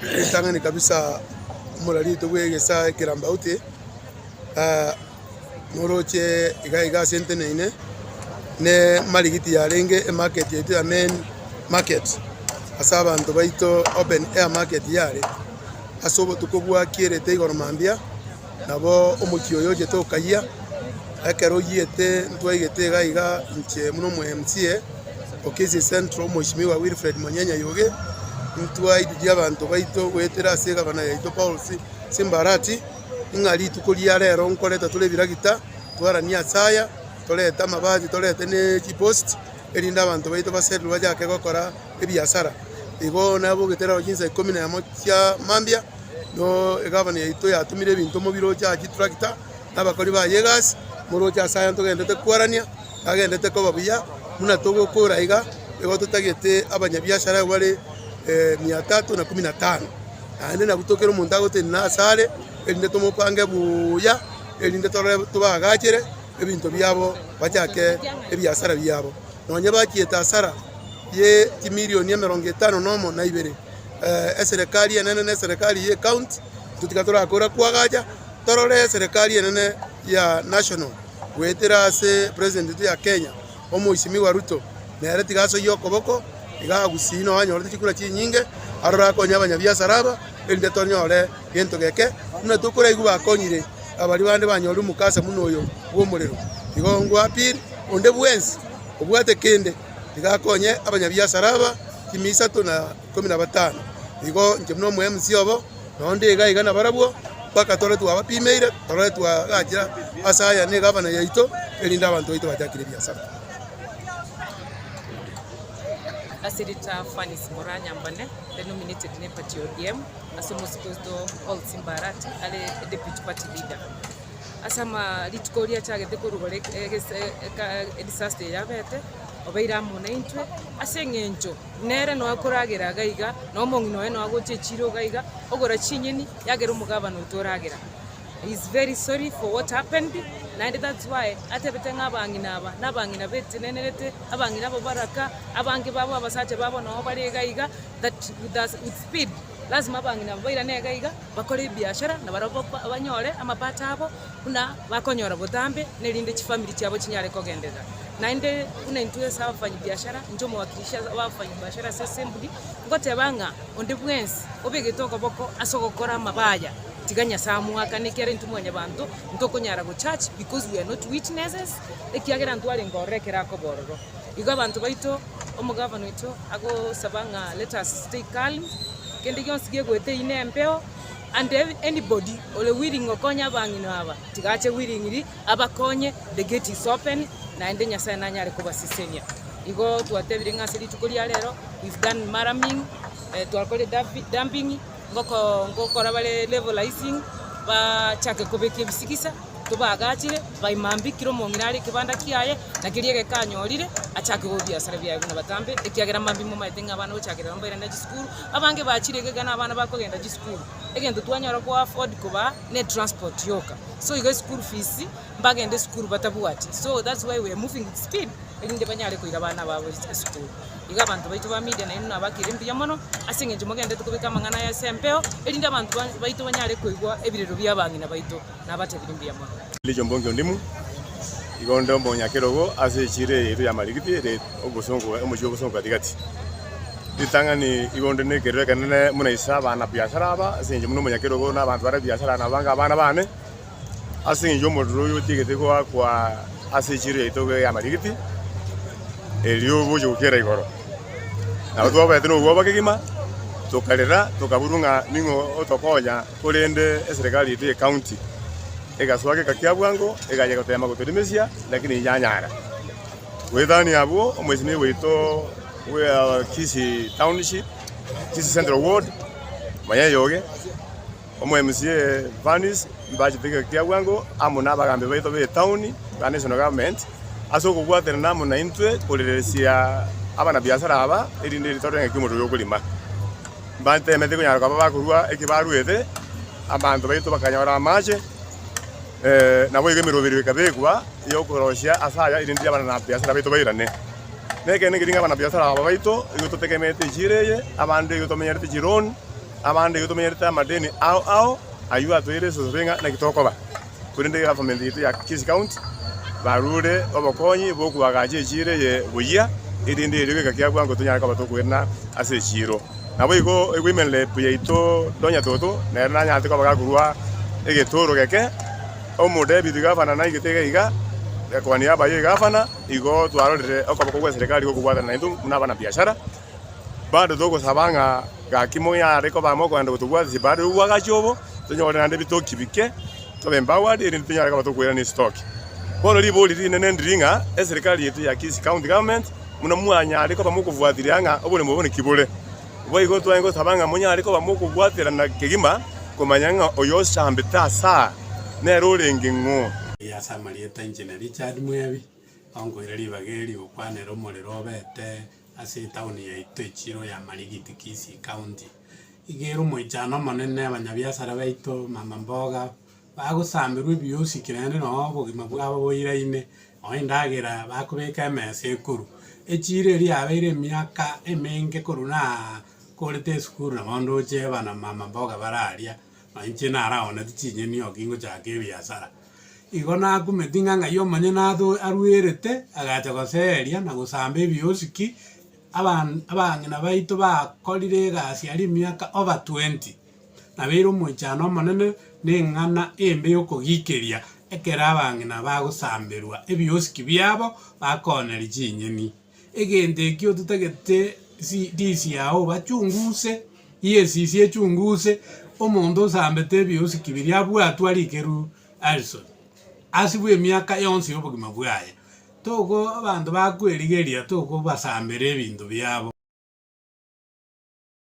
Tangani kabisa murari tugwegesa kirambauti moroche iga sente ne marigiti yarenge market yetu ya main market asa abantu baito open air market yare asobo tukobwa kirete igoro mambia nabo omukioyo je tokaya akero yete ntwaigete iga nche muno mu MCA okezi central Mheshimiwa Wilfred Manyanya yoge ntwaidi abantu baito gwetera sega bana yaito Paul Simbarati ingali tukolia rero nkoreta tule biragita twarania saya toleta mabazi toleta ne post erinda abantu baito baseru bajake gokora ebiasara igo nabo getera ojinsa 11 mambia no egabana yaito yatumire bintu mubiro cya tractor nabakori ba yegas murocha saya ntogendete kwarania agendete ko babuya muna togo kora iga ego tutagete abanyabiashara wale 315 ane na gutokero mundago tena sare elinde tomopange buya elinde tore tubagakire ebintu byabo bajake ebyasara byabo nonye bakieta sara ye timilioni 50 nomo na ibere serikali enene serikali ye count tutikatora akora kwagaja torore serikali enene ya national wetera se president ya Kenya Mheshimiwa Ruto nere tigaso yokoboko iga gusino wanyorete chikura chinyinge arora konya abanyabiasara elinde tonyore gento geke muna tukura iguba konyire abali bande banyora umukasa muno oyo womurero igo ngwa piri onde bwensi obwate kende igakonye abanyabiasara kimisa tuna 15 igo nje muno mu MC obo nonde iga na barabwo paka tore tu abapimeire tore tu agajira asaya ne gabana yaito elinda abantu baito bajakire biasara Asirita Fanis Moranya Mbane, the nominated in party ODM, as almost Paul Simbarati, the deputy party leader. Asama Litkoria Chag, the Kurugore, a disaster Yavete, Obeira Monaintwe, a sing angel, Nera no Akoragira Gaiga, no Mongno, no Agoche Chiro Gaiga, Ogora Chinyani, Yagerumugava no Toragera. He's very sorry for what happened. And that's why atebetanga abanginaba nabangina bete nenete abangina baraka abangi babo abasache babo no baregaiga that with speed lazima abangina baira negaiga bakore biashara na barabo abanyore amapata abo kuna bakonyora botambe nelinde chifamily cyabo kinyare kogendeza nainde kuna intwe sabafanyi biashara njo mwakilisha abafanyi biashara sesembudi ngote banga onde bwensi obegitoko boko asogokora mabaya tiganya samu akanekere ntumwanya bantu ntokonyara go church because we are not witnesses ekiagera ntwale ngorekera ko bororo igo abantu baito omugavana wito ago sabanga let us stay calm kende yonsigie gwete ine mpeo and anybody ole willing okonya bangino aba tigache willing iri abakonye the gate is open na ende nyasa nanyare ko basisenya igo twatebire ngasiri tukolia rero we've done maraming twakole dumping ngokora bale levelizing ba chake kobeke bisikisa tubagachire baimambi kiro monginari kibanda kiaye na kiriege kanyorire achake go biasara bya na batambe ekiagera mambi mu maitenga abana ochakira mbere na school abange bachirege gana abana bakogenda school egendo twanyora ko afford kuba ne transport yoka so igo school fees mbagende school batabuati so that's why we are moving with speed elinde banyare ko irabana babo school iga abantu baito ba media na ino abakiri ya mono asinge mugende tukubika mangana ya sempeo elinde abantu baito banyare ko igwa ebirero byabangina baito na batebiri ya mono lijo mbongo ndimu igondo mbonyakerogo asechire iri ya marigiti ere ogosongo omujo ogosongo katigati ditangani igondo ne kerere kanene muna isaba na biashara aba asinge muno mbonyakerogo na abantu bara biashara na banga abana bane asinge modro yotigete kwa asechire itogo ya marigiti elio bojo kera igoro na watu baba teno goba kigima tokalera tokaburunga ningo otokonya kolende serikali ite county egaswake kakiabwango egaje kotema gotemesia lakini nyanyara wedani abo omwezini weito we Kisi township Kisi central ward maya yoge omwe MCA Vanis mbaje tege kiabwango amuna bagambe baito be town ba national government asoko gwatera namo na intwe koleresia abana biashara aba erinde ritorenge kimoto yokulima mbante meteko nyara baba kurua ekibaruete abantu baito bakanyora mache na boye mirobiri kabegwa yo koroshia asaya irindi abana na biashara baito bairane neke ngiringa abana biashara aba baito yo totekemete jireye abande yo tomenyerte jiron abande gutumenyerete amadeni ao ayu atwire suringa na gitokoba kurinde government yitu ya Kisii County barure obokonyi bokuagaje chire ye buya irinde irige kiagwa ngo tunyara kwa tukwirna ase chiro nabo igo egwimenle puyeito donya toto na nyate kwa bagakurwa egetoro geke omude bidigafana na igitege iga kwa niaba ye gavana igo twarorere okoboko kwa serikali go kubwata na indu munabana biashara bado dogo sabanga gakimo ya reko bamo kwanda gutugwazi bado wagachobo tunyore nande bitoki bike tobembawa iri tunyara kwa tukwira ni stock bono liboli rinene ndringa serikali yetu ya Kisii County government muna mwanya reko bamo kuvwathiranga obone mubone kibule boigo twango sabanga munya reko bamo kuvwathira na kigima komanyanga oyo shambita sa ne rolingi ngo ya samarieta engineer Richard Mwebi ongoire libageri okwanera omorero bete ase town ya Echiro ya Marigiti Kisii County igero moichano manene abanyabiasara baito mama mboga bagusambirwe byosi kirende no bugima bwabo boiraine oindagera bakubeka emesa ekuru Echiro eri abeire miaka emenge koruna korete skuru na bondo cheba na mama mboga bararia mainche naraona tichinyeni okingo chake biasara igona kumetinga ngayo manyana ado aruerete agacha goseria na gusambe biosiki abangina baito bakorire gasi ari miaka over 20 na bero moichano manene nengana embe yokogikeria ekera abangina bagusamberwa ebiosiki byabo bakoneri chinyeni egende kyo tutagete disi yao bachunguse yesisi echunguse omondo sambete biosiki byabwa atwarikeru also asibwe miaka yonsi obugima bwaye toko abantu bakwerigeria toko basambere ebintu byabo.